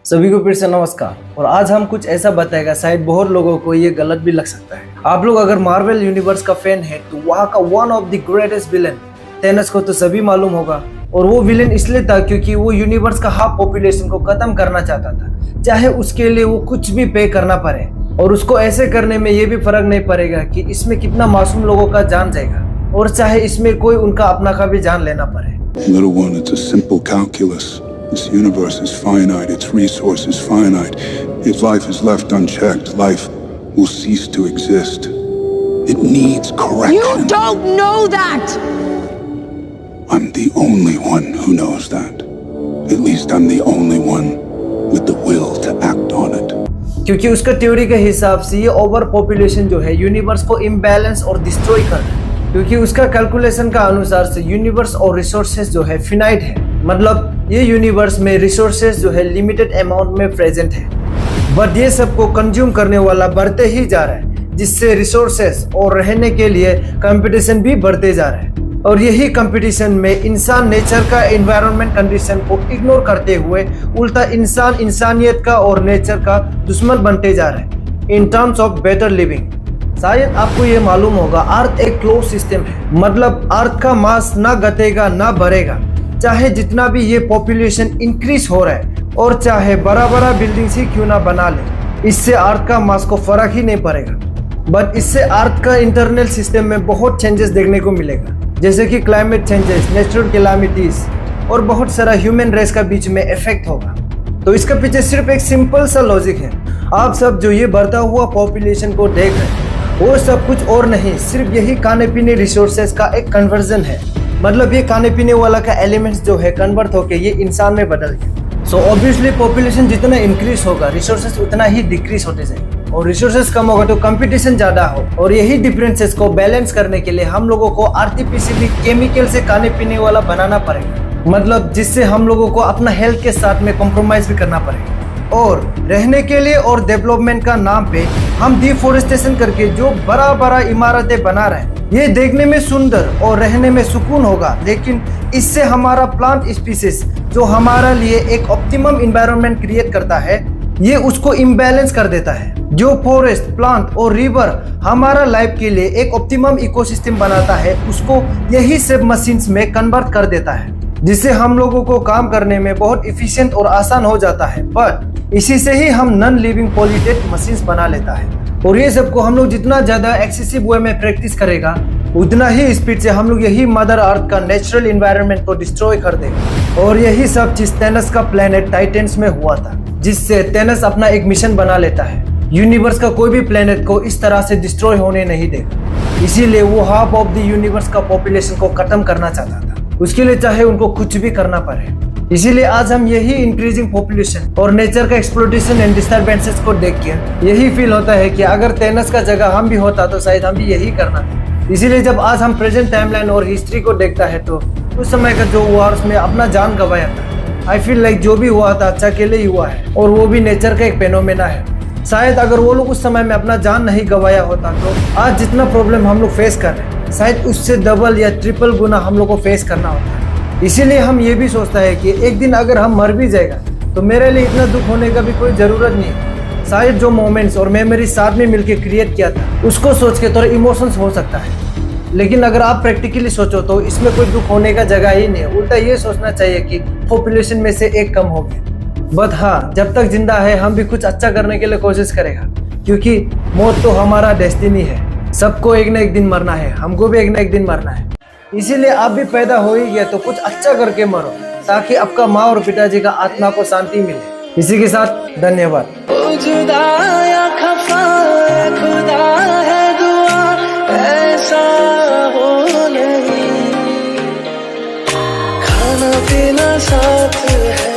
सभी को फिर से नमस्कार। और आज हम कुछ ऐसा बताएगा, शायद बहुत लोगों को ये गलत भी लग सकता है। आप लोग अगर मार्वल यूनिवर्स का फैन है तो वहाँ का one of the greatest villain Thanos को तो सभी मालूम होगा। और वो विलन इसलिए था क्योंकि वो यूनिवर्स का हाफ पॉपुलेशन को खत्म करना चाहता था, चाहे उसके लिए वो कुछ भी पे करना पड़े। और उसको ऐसे करने में ये भी फर्क नहीं पड़ेगा कि इसमें कितना मासूम लोगों का जान जाएगा, और चाहे इसमें कोई उनका अपना का भी जान लेना पड़े। Little one, it's a simple calculus. This universe is finite, its resources finite. If life is left unchecked, life will cease to exist. It needs correction. You don't know that! I'm the only one who knows that. At least I'm the only one with the will to act on it. क्योंकि उसका theory के हिसाब से ये over population जो है universe को imbalance और डिस्ट्रॉय कर रहा है। क्योंकि उसका कैलकुलेशन का अनुसार से यूनिवर्स और रिसोर्सेज जो है फिनाइट है, मतलब ये यूनिवर्स में रिसोर्सेज जो है लिमिटेड अमाउंट में प्रेजेंट है, बट ये सबको कंज्यूम करने वाला बढ़ते ही जा रहा है, जिससे रिसोर्सेज और रहने के लिए कंपटीशन भी बढ़ते जा रहा है। और यही कंपटीशन में इंसान नेचर का एनवायरनमेंट कंडीशन को इग्नोर करते हुए उल्टा इंसान इंसानियत का और नेचर का दुश्मन बनते जा रहे हैं in terms of better living. शायद आपको ये मालूम होगा, अर्थ एक क्लोज सिस्टम है, मतलब अर्थ का मास ना घटेगा ना बढ़ेगा, चाहे जितना भी ये पॉपुलेशन इंक्रीज हो रहा है, और चाहे बड़ा बड़ा बिल्डिंग्स ही क्यों ना बना ले, इससे अर्थ का मास को फर्क ही नहीं पड़ेगा। बट इससे अर्थ का इंटरनल सिस्टम में बहुत चेंजेस देखने को मिलेगा, जैसे कि क्लाइमेट चेंजेस, नेचुरल कैलामिटीज और बहुत सारा ह्यूमन रेस का बीच में इफेक्ट होगा। तो इसका पीछे सिर्फ एक सिंपल सा लॉजिक है। आप सब जो ये बढ़ता हुआ पॉपुलेशन को देख रहे हैं, वो सब कुछ और नहीं, सिर्फ यही खाने पीने रिसोर्सेज का एक कन्वर्जन है। मतलब ये खाने पीने वाला का एलिमेंट्स जो है कन्वर्ट होके ये इंसान में बदल गया। सो ऑब्वियसली पॉपुलेशन जितना इंक्रीज होगा, रिसोर्सेज उतना ही डिक्रीज होते जाएंगे, और रिसोर्सेज कम होगा तो कंपटीशन ज्यादा हो। और यही डिफरेंसेस को बैलेंस करने के लिए हम लोगों को आर्टिफिशियली केमिकल से खाने पीने वाला बनाना पड़ेगा, मतलब जिससे हम लोगों को अपना हेल्थ के साथ में कॉम्प्रोमाइज भी करना पड़ेगा। और रहने के लिए और डेवलपमेंट का नाम पे हम डिफोरेस्टेशन करके जो बड़ा बड़ा इमारतें बना रहे हैं, ये देखने में सुंदर और रहने में सुकून होगा, लेकिन इससे हमारा प्लांट स्पीसीज जो हमारा लिए एक ऑप्टिमम एनवायरनमेंट क्रिएट करता है, ये उसको इम्बैलेंस कर देता है। जो फॉरेस्ट, प्लांट और रिवर हमारा लाइफ के लिए एक ऑप्टिमम इकोसिस्टम बनाता है, उसको यही सब मशीन्स में कन्वर्ट कर देता है, जिससे हम लोगों को काम करने में बहुत इफिशिएंट और आसान हो जाता है। बट इसी से ही हम नॉन लिविंग पॉल्यूटेड मशीन्स बना लेता है। और ये सबको हम लोग जितना ज्यादा एक्सेसिव वे में प्रैक्टिस करेगा, उतना ही स्पीड से हम लोग यही मदर अर्थ का नेचुरल एनवायरनमेंट को डिस्ट्रॉय कर देगा। और यही सब चीज थैनोस का प्लेनेट टाइटन्स में हुआ था, जिससे थैनोस अपना एक मिशन बना लेता है, यूनिवर्स का कोई भी प्लेनेट को इस तरह से डिस्ट्रॉय होने नहीं देगा। इसीलिए वो हाफ ऑफ द यूनिवर्स का पॉपुलेशन को खत्म करना चाहता था, उसके लिए चाहे उनको कुछ भी करना पड़े। इसीलिए आज हम यही इंक्रीजिंग पॉपुलेशन और नेचर का एक्सप्लोटेशन एंड डिस्टर्बेंसेस को देख के यही फील होता है कि अगर थैनोस का जगह हम भी होता तो शायद हम भी यही करना था। इसीलिए जब आज हम प्रेजेंट टाइमलाइन और हिस्ट्री को देखता है तो उस समय का जो हुआ उसमें अपना जान गंवाया था। आई फील लाइक जो भी हुआ था अच्छा के लिए ही हुआ है, और वो भी नेचर का एक फेनोमेना है। शायद अगर वो लोग उस समय में अपना जान नहीं गंवाया होता तो आज जितना प्रॉब्लम हम लोग फेस कर रहे हैं, शायद उससे डबल या ट्रिपल गुना हम लोग को फेस करना होता है। इसीलिए हम ये भी सोचता है कि एक दिन अगर हम मर भी जाएगा तो मेरे लिए इतना दुख होने का भी कोई जरूरत नहीं है। शायद जो मोमेंट्स और मेमोरी साथ में मिलकर क्रिएट किया था, उसको सोच के थोड़ा इमोशंस हो सकता है, लेकिन अगर आप प्रैक्टिकली सोचो तो इसमें कोई दुख होने का जगह ही नहीं है। उल्टा ये सोचना चाहिए कि पॉपुलेशन में से एक कम हो गया। बट हाँ, जब तक जिंदा है हम भी कुछ अच्छा करने के लिए कोशिश करेगा, क्योंकि मौत तो हमारा डेस्टिनी है। सबको एक ना एक दिन मरना है, हमको भी एक ना एक दिन मरना है। इसीलिए आप भी पैदा हो ही गया तो कुछ अच्छा करके मरो, ताकि आपका माँ और पिताजी का आत्मा को शांति मिले। इसी के साथ धन्यवाद। खाना पीना साथ है।